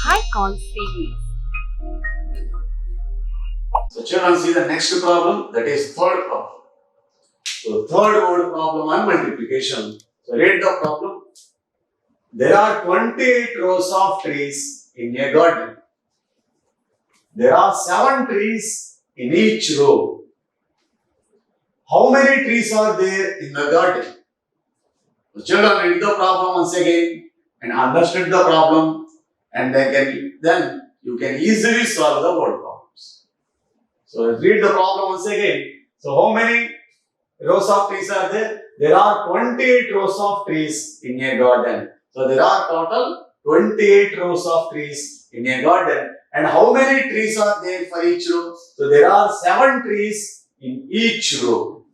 high call series. So children, see the next problem, that is third problem. So third word problem on multiplication. So read the problem. There are 28 rows of trees in a garden. There are 7 trees in each row. How many trees are there in the garden? So children, read the problem once again and understand the problem, and then you can easily solve the word problems. So read the problem once again. So how many rows of trees are there? There are 28 rows of trees in a garden. So there are total 28 rows of trees in a garden. And how many trees are there for each row? So there are 7 trees in each row.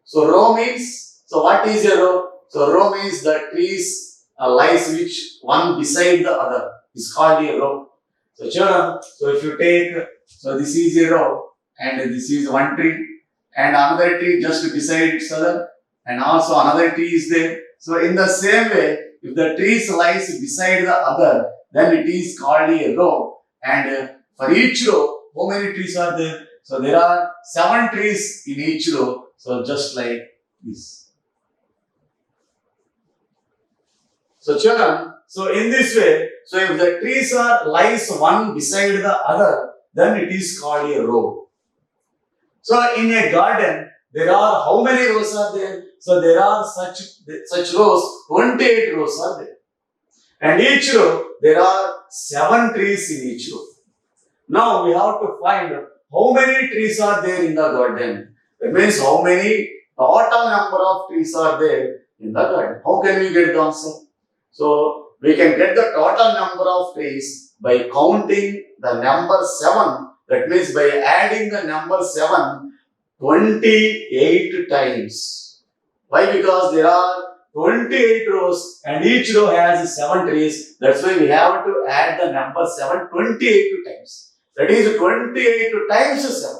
So row means, so what is a row? So row means the trees lies which one beside the other is called a row. So children, so if you take, so this is a row and this is one tree and another tree just beside each other and also another tree is there. So in the same way, if the trees lies beside the other, then it is called a row. And for each row, how many trees are there? So there are 7 trees in each row. So just like this. So children, so in this way, so if the trees are lies one beside the other, then it is called a row. So in a garden, there are how many rows are there? So there are such rows, 28 rows are there. And each row, there are 7 trees in each row. Now we have to find how many trees are there in the garden. That means how many total number of trees are there in the garden. How can we get the answer? So we can get the total number of trees by counting the number 7. That means by adding the number 7 28 times. Why? Because there are 28 rows and each row has 7 trees. That's why we have to add the number 7 28 times. That is 28 times 7.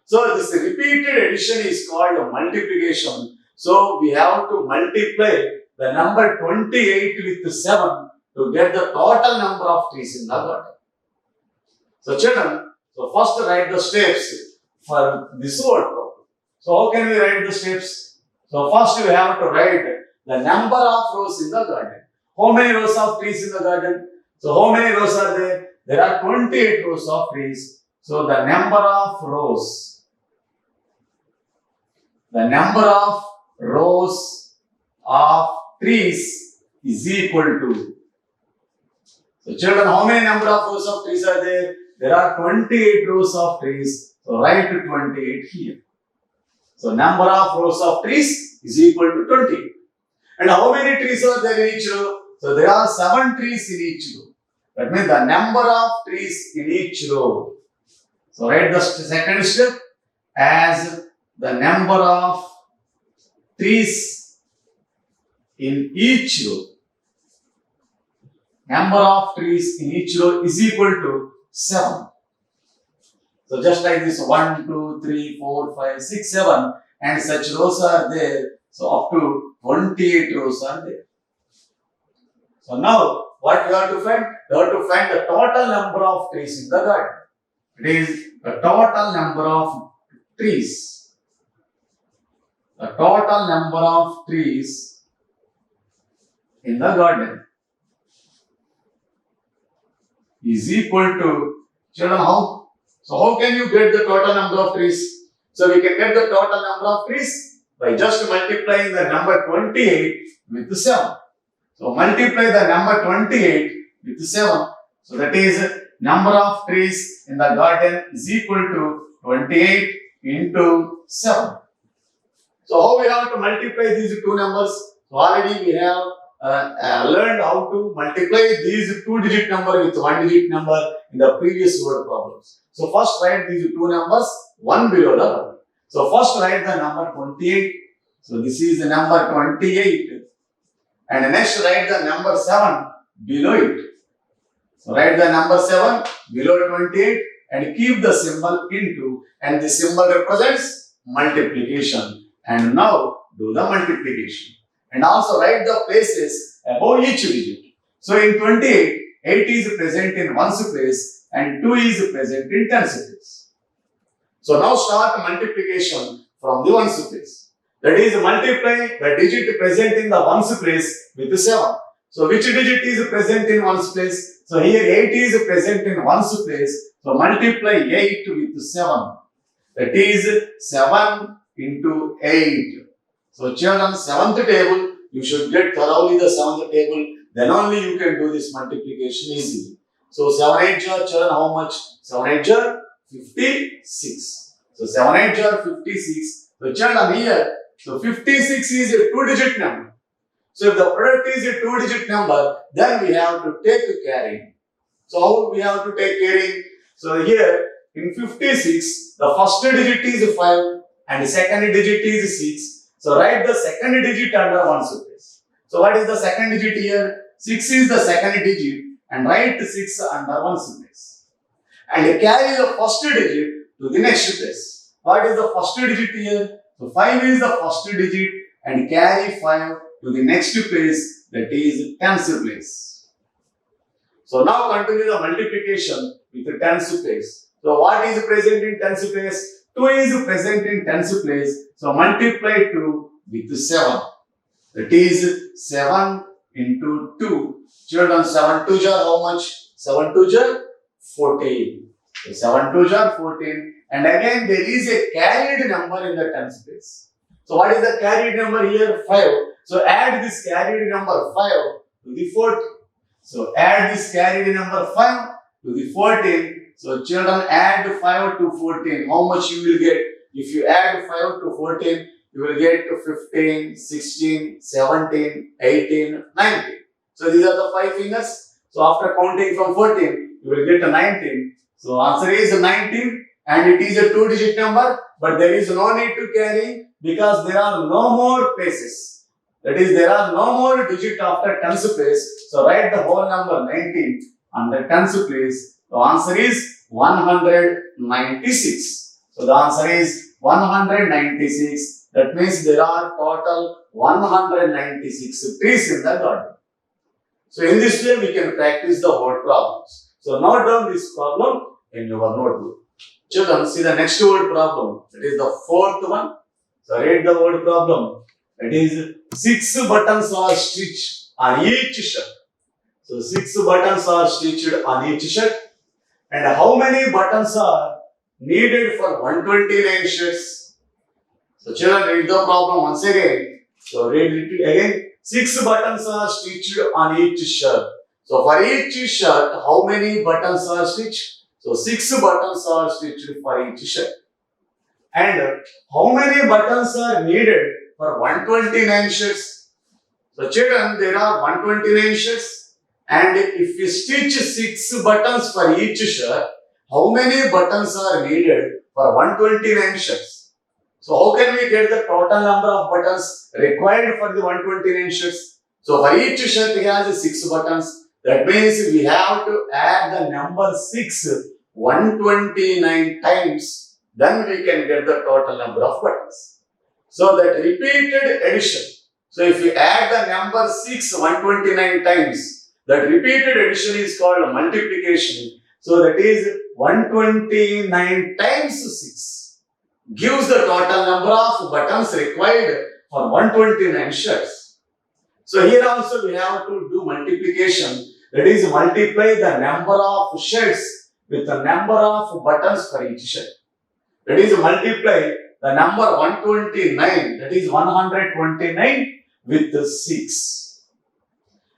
So this repeated addition is called multiplication. So we have to multiply the number 28 with 7 to get the total number of trees in the garden. So children, so first write the steps for this word problem. So how can we write the steps? So first we have to write the number of rows in the garden. How many rows of trees in the garden? So how many rows are there? There are 28 rows of trees. So the number of rows. The number of rows of trees is equal to. So children, how many number of rows of trees are there? There are 28 rows of trees. So write 28 here. So number of rows of trees is equal to 28. And how many trees are there in each row? So there are 7 trees in each row. That means the number of trees in each row. So write the second step as the number of trees in each row. Number of trees in each row is equal to 7. So just like this 1, 2, 3, 4, 5, 6, 7 and such rows are there. So up to 28 rows are there. So now what we have to find? We have to find the total number of trees in the garden. It is the total number of trees. The total number of trees in the garden is equal to, children, how? So how can you get the total number of trees? So we can get the total number of trees by just multiplying the number 28 with 7. So multiply the number 28 with 7. So that is number of trees in the garden is equal to 28 into 7. So how we have to multiply these two numbers? So already we have learned how to multiply these 2-digit number with 1-digit number in the previous word problems. So first write these two numbers one below the other. So first write the number 28. So this is the number 28. And next write the number 7 below it. So write the number 7 below 28 and keep the symbol into, and the symbol represents multiplication. And now do the multiplication. And also write the places above each digit. So in 28, 8 is present in 1's place and 2 is present in 10's place. So now start multiplication from the 1's place. That is, multiply the digit present in the 1's place with 7. So which digit is present in 1's place? So here 8 is present in 1's place. So multiply 8 with 7. That is 7 into 8. So children, 7th table, you should get thoroughly the 7th table. Then only you can do this multiplication easily. So 7 8 jar, children, how much? 7 8 jar, 56. So 7 8 jar, 56. So children, here, so 56 is a 2-digit number. So if the product is a 2-digit number, then we have to take a carrying. So how we have to take carrying? So here in 56, the first digit is 5 and the second digit is 6. So write the second digit under 1's place. So what is the second digit here? 6 is the second digit and write 6 under 1's place. And carry the first digit to the next place. What is the first digit here? So 5 is the first digit and carry 5 to the next place, that is 10's place. So now continue the multiplication with the 10's place. So what is present in 10's place? 2 is present in 10's place. So multiply 2 with 7. That is 7 into 2. Children, 7 2 jar how much? 7 2 jar 14. So 7 2 jar 14. And again there is a carried number in the 10's place. So what is the carried number here? 5. So add this carried number 5 to the 14. So add this carried number 5 to the 14. So children, add 5 to 14. How much you will get? If you add 5 to 14, you will get 15, 16, 17, 18, 19. So these are the 5 fingers. So after counting from 14, you will get a 19. So answer is 19 and it is a 2-digit number, but there is no need to carry because there are no more places. That is, there are no more digit after 10's place. So write the whole number 19 under 10's place. The answer is 196. So the answer is 196. That means there are total 196 trees in the garden. So in this way we can practice the word problems. So note down this problem in your notebook. Children, see the next word problem. That is the 4th one. So read the word problem. It is 6 buttons are stitched on each shirt. So 6 buttons are stitched on each shirt. And how many buttons are needed for 129 shirts? So children, read the problem once again. So read it again. 6 buttons are stitched on each shirt. So for each shirt, how many buttons are stitched? So 6 buttons are stitched for each shirt. And how many buttons are needed for 129 shirts? So children, there are 129 shirts. And if we stitch 6 buttons for each shirt, how many buttons are needed for 129 shirts? So how can we get the total number of buttons required for the 129 shirts? So for each shirt it has 6 buttons. That means we have to add the number 6 129 times. Then we can get the total number of buttons. So that repeated addition. So if we add the number 6 129 times, that repeated addition is called multiplication. So that is 129 times 6 gives the total number of buttons required for 129 shirts. So here also we have to do multiplication. That is, multiply the number of shirts with the number of buttons for each shirt. That is, multiply the number 129, that is 129 with 6.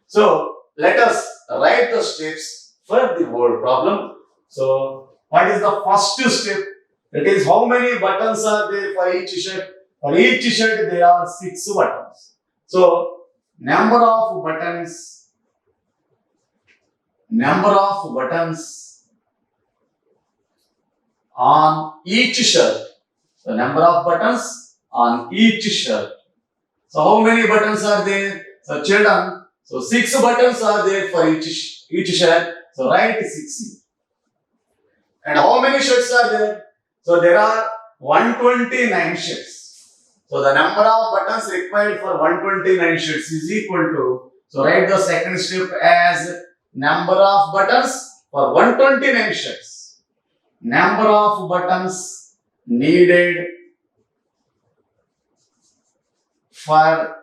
So let us write the steps for the word problem. So what is the first step? That is, how many buttons are there for each shirt? For each shirt there are 6 buttons. So number of buttons on each shirt. So number of buttons on each shirt. So how many buttons are there? So children, so 6 buttons are there for each shirt. So write 6. And how many shirts are there? So there are 129 shirts. So the number of buttons required for 129 shirts is equal to, so write the second step as number of buttons for 129 shirts. Number of buttons needed for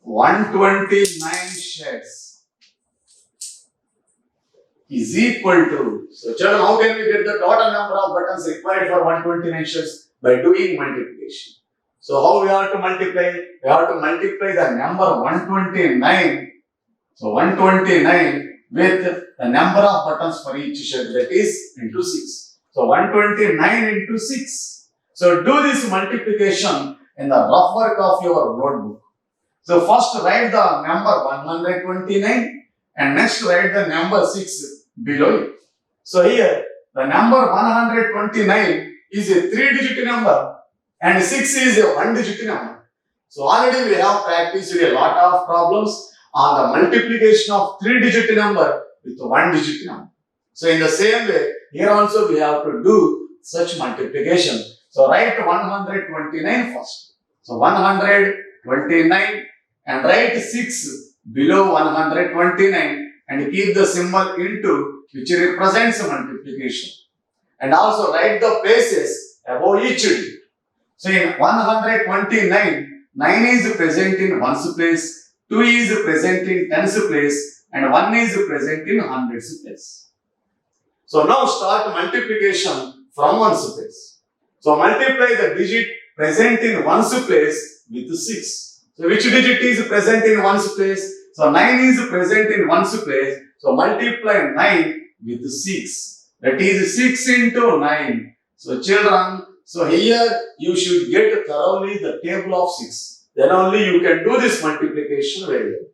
129 shirts is equal to, so children, how can we get the total number of buttons required for 129 shirts? By doing multiplication. So how we have to multiply? We have to multiply the number 129, so 129 with the number of buttons for each shirt, that is into 6. So 129 into 6. So do this multiplication in the rough work of your notebook. So first write the number 129 and next write the number 6 below it. So here the number 129 is a 3-digit number and 6 is a 1-digit number. So already we have practiced a lot of problems on the multiplication of 3-digit number with 1-digit number. So in the same way, here also we have to do such multiplication. So write 129 first. So 129 and write 6 below 129 and keep the symbol into which represents multiplication. And also write the places above each digit. So in 129, 9 is present in ones place, 2 is present in tens place, and 1 is present in hundreds place. So now start multiplication from ones place. So multiply the digit present in ones place with 6. So which digit is present in ones place? So 9 is present in ones place. So multiply 9 with 6. That is 6 into 9. So children, so here you should get thoroughly the table of 6. Then only you can do this multiplication very well.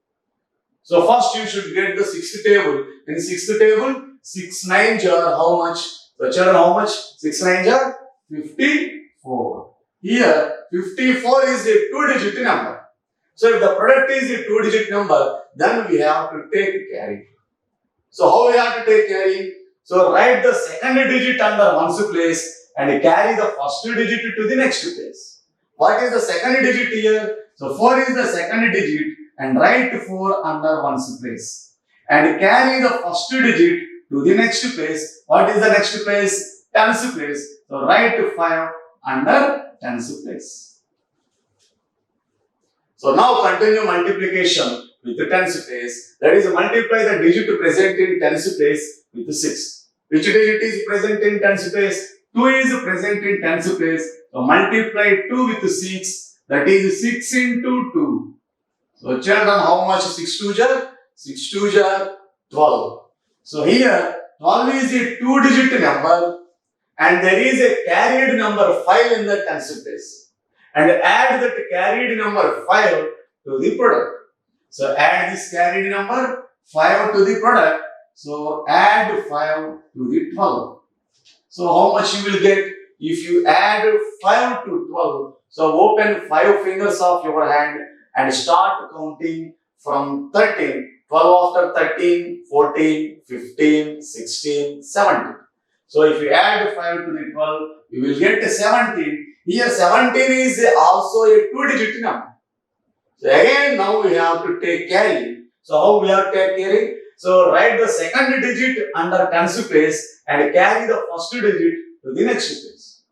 So first you should get the 6th table. In 6th table, 6 9s are how much? So children, how much? 6 9s are 54. Here 54 is a 2-digit number. So if the product is a 2-digit number, then we have to take carry. So how we have to take carry? So write the second digit under ones place and carry the first digit to the next place. What is the second digit here? So 4 is the second digit and write 4 under ones place. And carry the first digit to the next place. What is the next place? Tens place. So write 5 under tens place. So now continue multiplication with the tens place. That is, multiply the digit present in tens place with 6. Which digit is present in tens place? 2 is present in tens place. So multiply 2 with 6. That is 6 into 2. So children, how much 6 2s are? 6 2s are 12. So here 12 is a 2-digit number and there is a carried number 5 in the tens place. And add that carried number 5 to the product. So add this carried number 5 to the product. So add 5 to the 12. So how much you will get if you add 5 to 12? So open 5 fingers of your hand and start counting from 13. 12 after 13, 14, 15, 16, 17. So if you add 5 to the 12, you will get 17. Here 17 is also a 2-digit number. So again now we have to take carry. So how we have to take carry? So write the second digit under tens place and carry the first digit to the next place.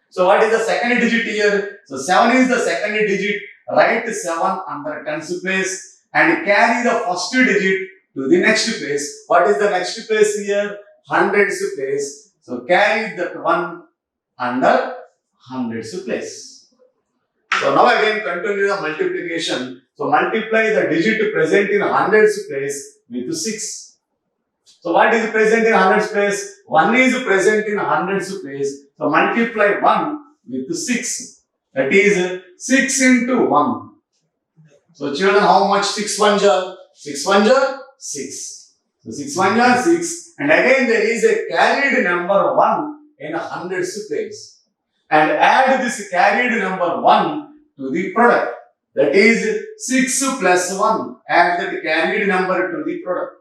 So what is the second digit here? So 7 is the second digit. Write 7 under tens place and carry the first digit to the next place. What is the next place here? Hundreds place. So carry that one under hundreds place. So now again continue the multiplication. So multiply the digit present in hundreds place with 6. So what is present in hundreds place? 1 is present in hundreds place. So multiply 1 with 6. That is 6 into 1. So children, how much 6 1s are? 6 1s are 6. So 6 1s are 6. And again there is a carried number 1 in hundreds place. And add this carried number 1 to the product. That is 6 plus 1. Add that carried number to the product.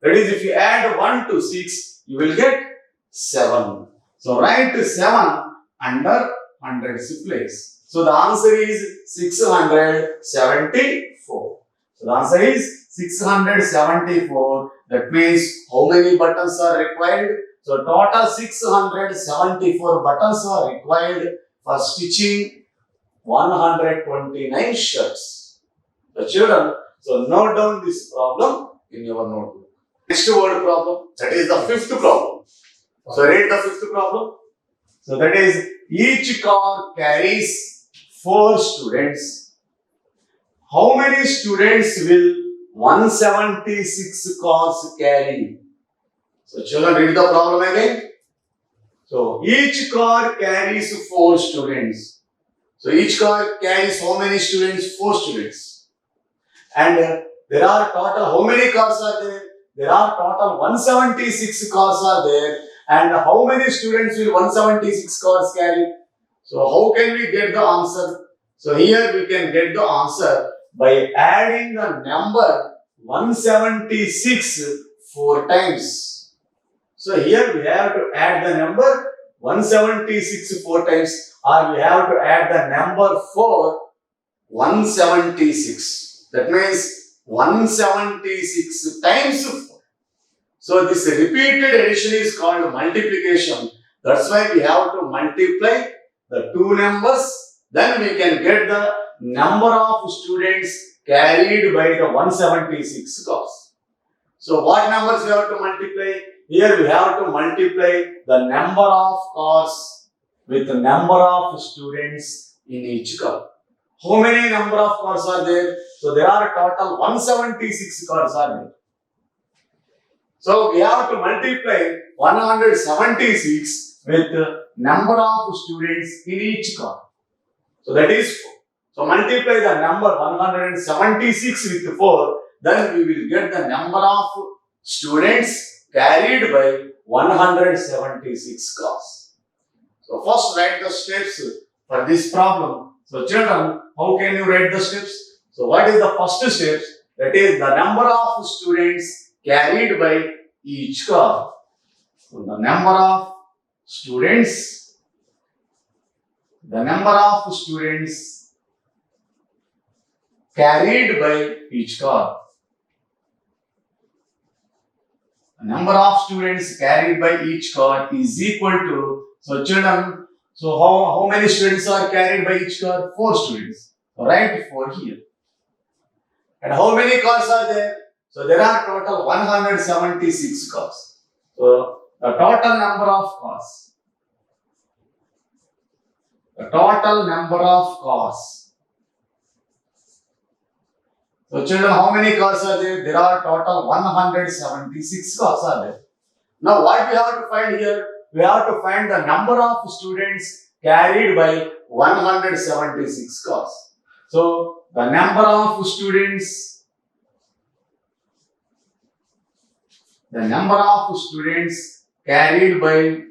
That is, if you add 1 to 6, you will get 7. So write 7 under hundreds place. So the answer is 674. So the answer is 674. That means how many buttons are required? So total 674 buttons are required for stitching 129 shirts. The children, so note down this problem in your notebook. Next word problem, that is the fifth problem. So read the fifth problem. So that is each car carries 4 students. How many students will 176 cars carry? So children, read the problem again. So each car carries 4 students. So each car carries how many students? 4 students. And there are total, how many cars are there? There are total 176 cars are there. And how many students will 176 cars carry? So how can we get the answer? So here we can get the answer by adding the number 176 4 times. So here we have to add the number 176 4 times, or we have to add the number 4 176. That means 176 times 4. So this repeated addition is called multiplication. That's why we have to multiply the 2 numbers. Then we can get the number of students carried by the 176 cars. So what numbers we have to multiply? Here we have to multiply the number of cars with the number of students in each car. How many number of cars are there? So there are total 176 cars are there. So we have to multiply 176 with the number of students in each car. So that is 4. So multiply the number 176 with 4, then we will get the number of students carried by 176 cars. So first write the steps for this problem. So children, how can you write the steps? So what is the first step? That is the number of students carried by each car. So the number of students carried by each car. The number of students carried by each car is equal to, so children, so how many students are carried by each car? 4 students. So write 4 here. And how many cars are there? So there are total 176 cars. So the total number of cars. So children, how many cars are there? There are total 176 cars are there. Now what we have to find here? We have to find the number of students carried by 176 cars. So the number of students carried by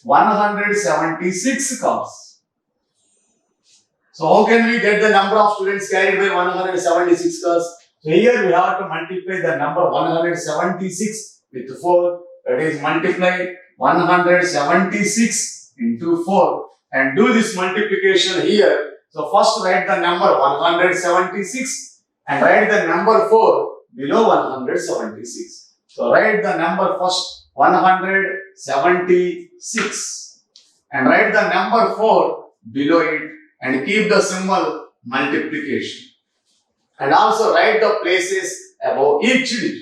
176 cars. So how can we get the number of students carried by 176 cars? So here we have to multiply the number 176 with 4. That is multiply 176 into 4 and do this multiplication here. So first write the number 176 and write the number 4 below 176. So write the number first 176 and write the number 4 below it and keep the symbol multiplication. And also write the places above each digit.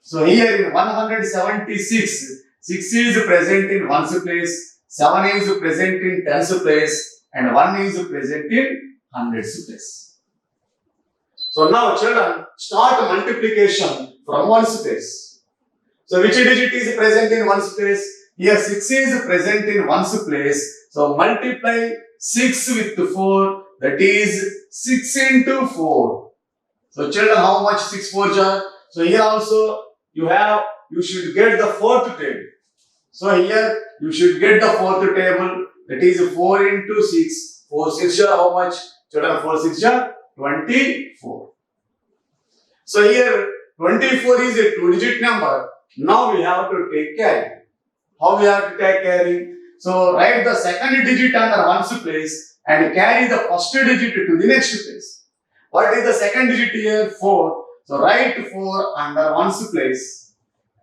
So here in 176, 6 is present in 1's place, 7 is present in 10's place, and 1 is present in 100's place. So now children, start multiplication from 1's place. So which digit is present in 1's place? Here 6 is present in 1's place. So multiply 6 with 4, that is 6 into 4. So children, how much 6 4s are? So here also you should get the 4th table. So here you should get the 4th table, that is 4 into 6. 4 6 are how much? Children, 4 6 are 24. So here 24 is a 2-digit number. Now we have to take carry. How we have to take carry? So write the second digit under 1's place. and carry the first digit to the next place. What is the second digit here? 4. So write 4 under ones place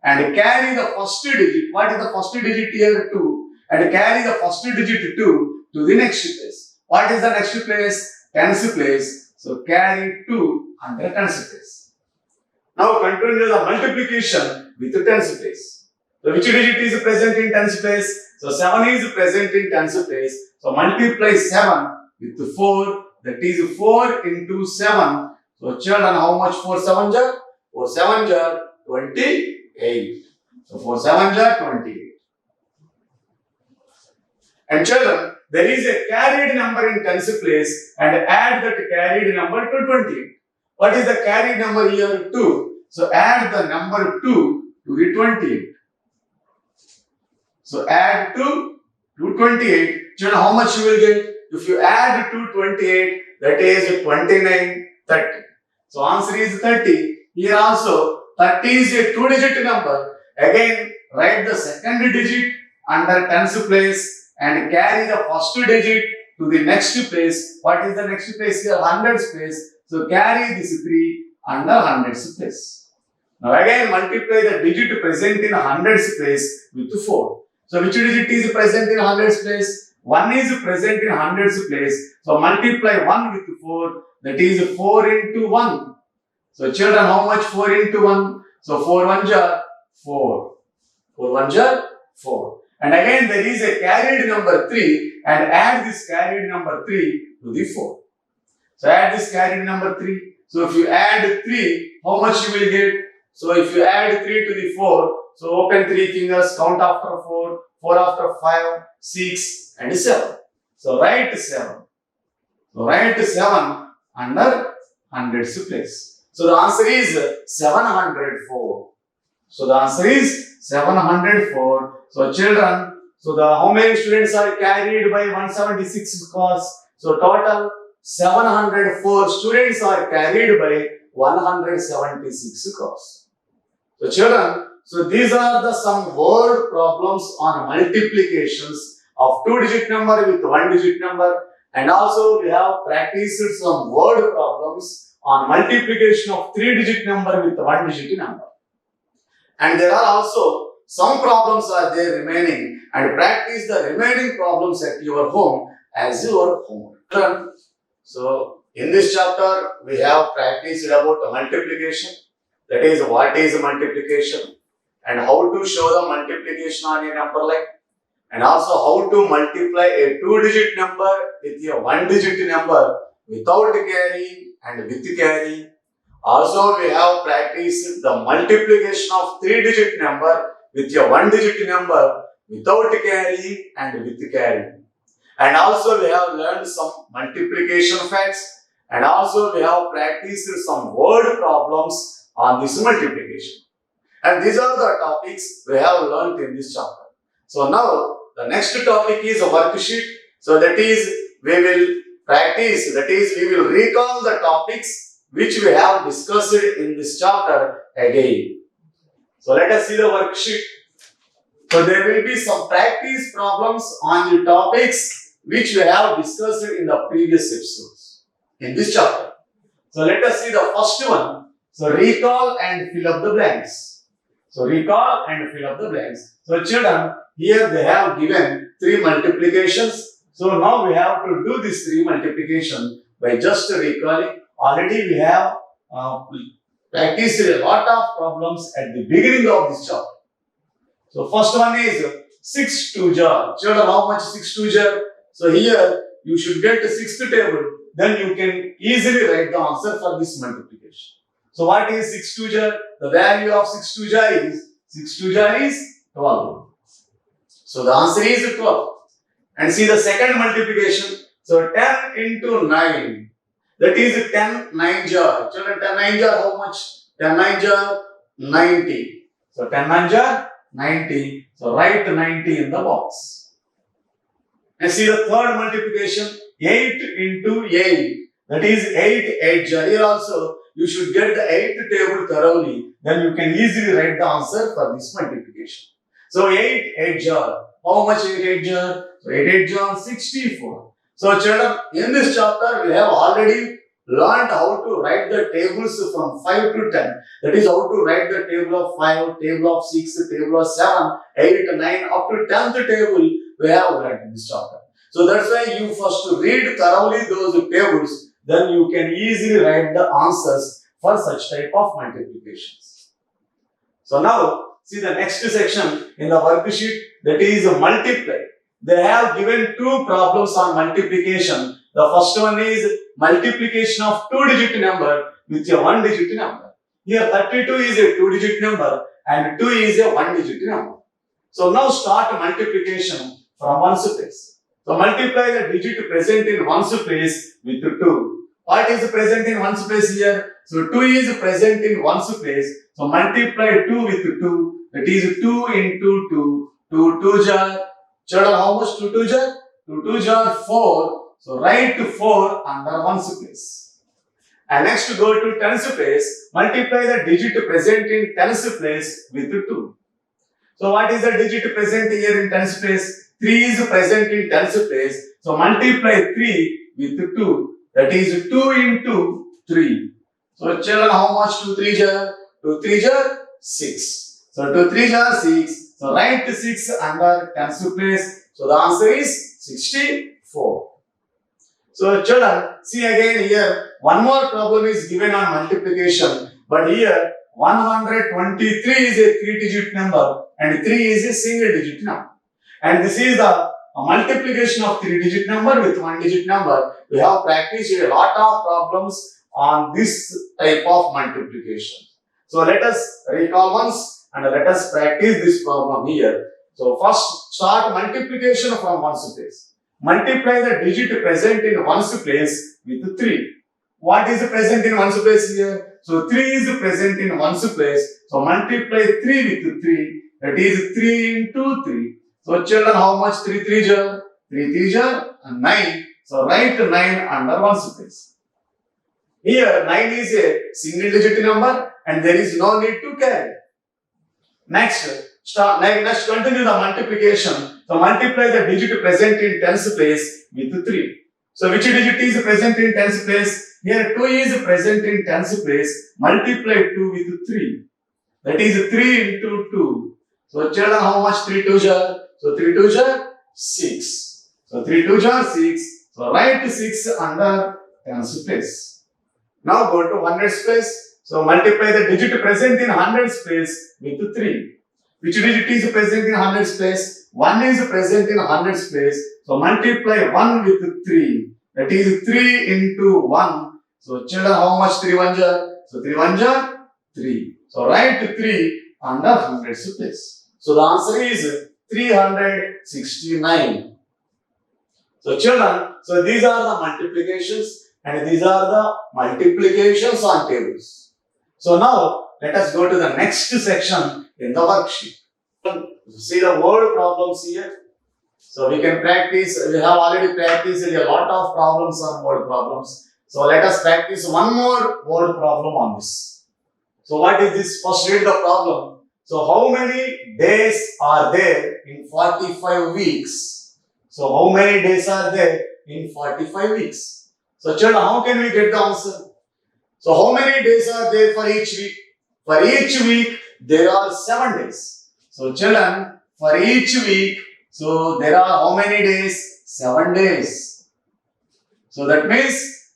and carry the first digit. What is the first digit here? 2. And carry the first digit 2 to the next place. What is the next place? Tens place. So carry 2 under tens place. Now continue the multiplication with the tens place. So which digit is present in tens place? So 7 is present in tens place. So multiply 7 with 4. That is 4 into 7. So children, how much 4 7 jar? 4 7 jar 28. So 4 7 jar 28. And children, there is a carried number in tens place and add that carried number to 28. What is the carried number here? 2. So add the number 2 to the 28. So add 2 to 28. Children, how much you will get? If you add 2 28, that is 29, 30. So answer is 30. Here also 30 is a 2-digit number. Again, write the second digit under tens place and carry the first digit to the next place. What is the next place here? Hundreds place. So carry this 3 under hundreds place. Now again multiply the digit present in hundreds place with 4. So which digit is present in hundreds place? 1 is present in hundreds place. So multiply 1 with 4. That is 4 into 1. So children, how much 4 into 1? So 4 1 jar 4. 4 1 jar 4. And again there is a carried number 3 and add this carried number 3 to the 4. So add this carried number 3. So if you add 3, how much you will get? So if you add 3 to the 4, so open 3 fingers, count after 4, 4 after 5, 6 and 7. So write 7. So write 7 under hundreds place. So the answer is 704. So the answer is 704. So children, so the how many students are carried by 176 because so total 704 students are carried by 176 cores. So children, so these are the some word problems on multiplications of 2-digit number with 1-digit number, and also we have practiced some word problems on multiplication of 3-digit number with 1-digit number. And there are also some problems are there remaining, and practice the remaining problems at your home as your homework. So in this chapter we have practiced about multiplication. That is, what is multiplication and how to show the multiplication on a number line, and also how to multiply a 2-digit number with a 1-digit number without carrying and with carrying. Also, we have practiced the multiplication of 3-digit number with a 1-digit number without carrying and with carrying. And also, we have learned some multiplication facts, and also we have practiced some word problems on this multiplication. And these are the topics we have learned in this chapter. So now the next topic is a worksheet. So that is we will practice, that is we will recall the topics which we have discussed in this chapter again. So let us see the worksheet. So there will be some practice problems on the topics which we have discussed in the previous episodes in this chapter. So let us see the first one. So recall and fill up the blanks. So recall and fill up the blanks. So children, here they have given 3 multiplications. So now we have to do this 3 multiplication by just recalling. Already we have practiced a lot of problems at the beginning of this chapter. So first one is 6 2 jar. Children, how much 6 2 jar? So here you should get the 6th table. Then you can easily write the answer for this multiplication. So what is 6 2 jar? The value of 6 2 jar is 12. So the answer is 12. And see the second multiplication. So 10 into 9. That is 10 9 jar. Children, 10 9 jar how much? 10 9 jar 90. So 10 9 jar 90. So write 90 in the box. And see the third multiplication. 8 into 8. That is 8 8 jar. Here also you should get the 8th table thoroughly. Then you can easily write the answer for this multiplication. So 8 8 jar. How much 8 8 jar? So 8 8 jar 64. So children, in this chapter we have already learned how to write the tables from 5 to 10. That is how to write the table of 5, table of 6, table of 7, 8, 9, up to 10th table we have learned in this chapter. So that's why you first read thoroughly those tables, then you can easily write the answers for such type of multiplications. So now see the next section in the worksheet, that is multiply. They have given two problems on multiplication. The first one is multiplication of two-digit number with a one-digit number. Here 32 is a two-digit number and 2 is a one-digit number. So now start multiplication from ones place. So multiply the digit present in ones place with 2. What is present in ones place here? So 2 is present in ones place. So multiply 2 with 2. That is 2 into 2. 2 2 jar. Children, how much 2 2 jar? 2 2 jar 4. So write 4 under ones place. And next go to tens place. Multiply the digit present in tens place with 2. So what is the digit present here in tens place? 3 is present in tens place. So multiply 3 with 2. That is 2 into 3. So children, how much 2 3 jar? 2 3 jar 6. So 2 3 jar 6. So write 6 under tens place. So the answer is 64. So children, see again here, one more problem is given on multiplication. But here 123 is a 3-digit number and 3 is a single digit number. And this is the multiplication of 3-digit number with 1-digit number. We have practiced a lot of problems on this type of multiplication. So let us recall once and let us practice this problem here. So first start multiplication from ones place. Multiply the digit present in ones place with 3. What is present in ones place here? So 3 is present in ones place. So multiply 3 with 3. That is 3 into 3. So children, how much 3 3 jar? 3 3 jar and 9. So write 9 under ones place. Here 9 is a single digit number and there is no need to carry. Next continue the multiplication. So multiply the digit present in tens place with 3. So which digit is present in tens place? Here 2 is present in tens place. Multiply 2 with 3. That is 3 into 2. So children, how much 3 2 jar? So 3 2 jar 6. So 3 2 jar 6. So write 6 under tens place. Now go to hundreds place. So multiply the digit present in hundreds place with 3. Which digit is present in hundreds place? 1 is present in hundreds place. So multiply 1 with 3. That is 3 into 1. So children, how much 3 1 jar? So 3 1 jar 3. So write 3 under hundreds place. So the answer is 369. So children, so these are the multiplications and these are the multiplications on tables. So now let us go to the next section in the worksheet. See the word problems here. So we can practice, we have already practiced a lot of problems on word problems. So let us practice one more word problem on this. So what is this? First read the problem. So how many days are there in 45 weeks? So how many days are there in 45 weeks? So children, how can we get the answer? So how many days are there for each week? For each week, there are 7 days. So children, for each week, so there are how many days? 7 days. So that means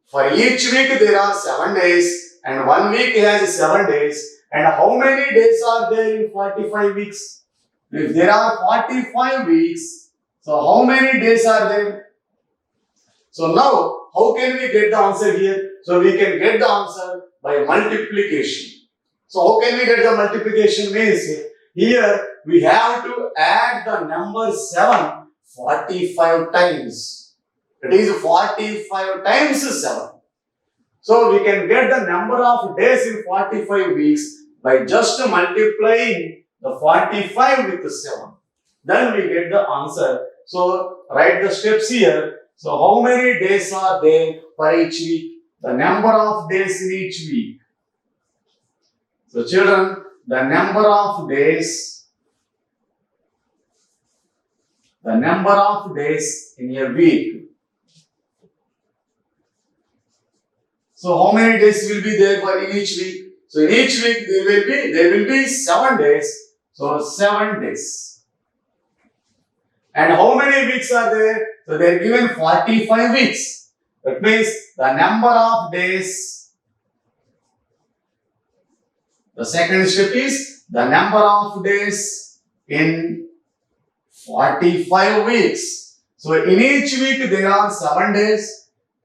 for each week there are 7 days and 1 week has 7 days. And how many days are there in 45 weeks? If there are 45 weeks, so how many days are there? So now, how can we get the answer here? So we can get the answer by multiplication. So how can we get the multiplication means? Here we have to add the number 7 45 times. It is 45 times 7. So we can get the number of days in 45 weeks by just multiplying the 45 with 7. Then we get the answer. So write the steps here. So how many days are there for each week? The number of days in each week. So children, the number of days in a week. So how many days will be there for in each week? So in each week there will be 7 days. So 7 days. And how many weeks are there? So they are given 45 weeks. That means the number of days. The second step is the number of days in 45 weeks. So in each week there are 7 days.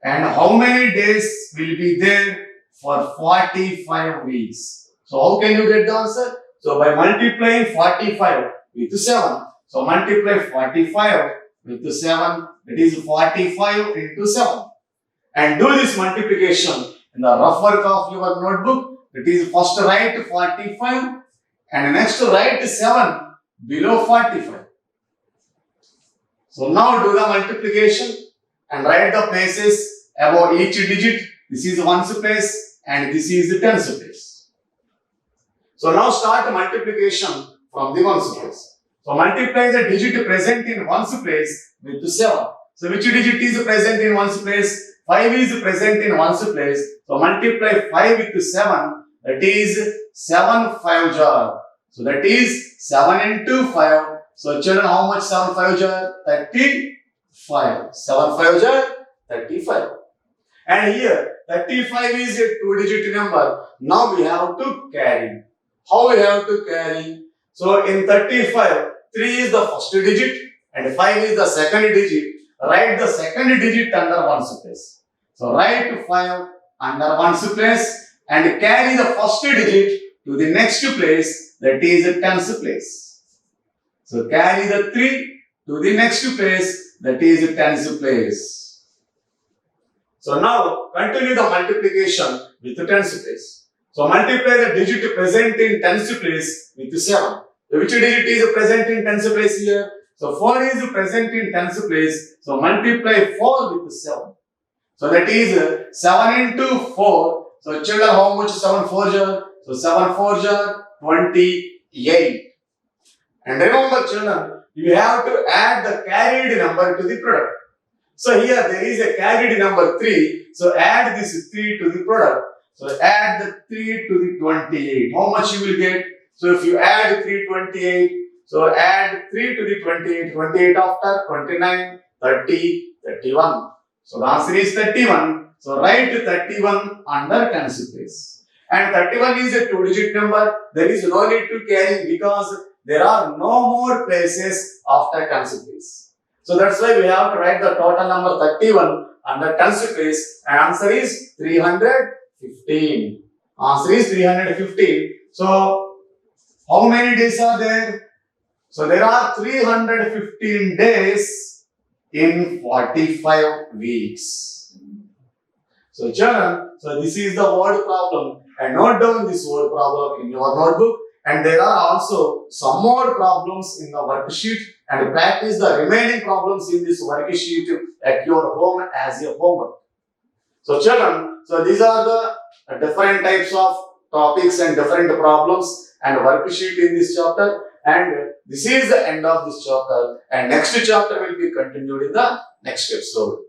And how many days will be there for 45 weeks? So how can you get the answer? So by multiplying 45 with 7. So multiply 45 with 7. That is 45 into 7. And do this multiplication in the rough work of your notebook. That is first write 45 and next write 7 below 45. So now do the multiplication and write the places above each digit. This is ones place and this is the tens place. So now start multiplication from the ones place. So multiply the digit present in ones place with 7. So which digit is present in ones place? 5 is present in ones place. So multiply 5 with 7. That is 7 5 jar. So that is 7 into 5. So children, how much 7 5 jar? 35. 7 5 jar? 35. And here 35 is a 2-digit number. Now we have to carry. How we have to carry? So in 35, 3 is the first digit and 5 is the second digit. Write the second digit under ones place. So write 5 under ones place and carry the first digit to the next place, that is the tens place. So carry the 3 to the next place, that is the tens place. So now continue the multiplication with the tens place. So multiply the digit present in tens place with 7. Which digit is present in tens place here? So 4 is present in tens place. So multiply 4 with 7. So that is 7 into 4. So children, how much 7 4 jar? So 7 4 jar 28. And remember children, you have to add the carried number to the product. So here there is a carried number 3. So add this 3 to the product. So add the 3 to the 28. How much you will get? So if you add 3 28, so add 3 to the 28. 28 after 29, 30, 31. So the answer is 31. So write 31 under tens place. And 31 is a 2-digit number. There is no need to carry because there are no more places after tens place. So that's why we have to write the total number 31 under tens place. And answer is 315. Answer is 315. So how many days are there? So there are 315 days in 45 weeks. So children, so this is the word problem, and note down this word problem in your notebook. And there are also some more problems in the worksheet, and practice the remaining problems in this worksheet at your home as your homework. So children, so these are the different types of topics and different problems and worksheet in this chapter. And this is the end of this chapter, and next chapter will be continued in the next episode.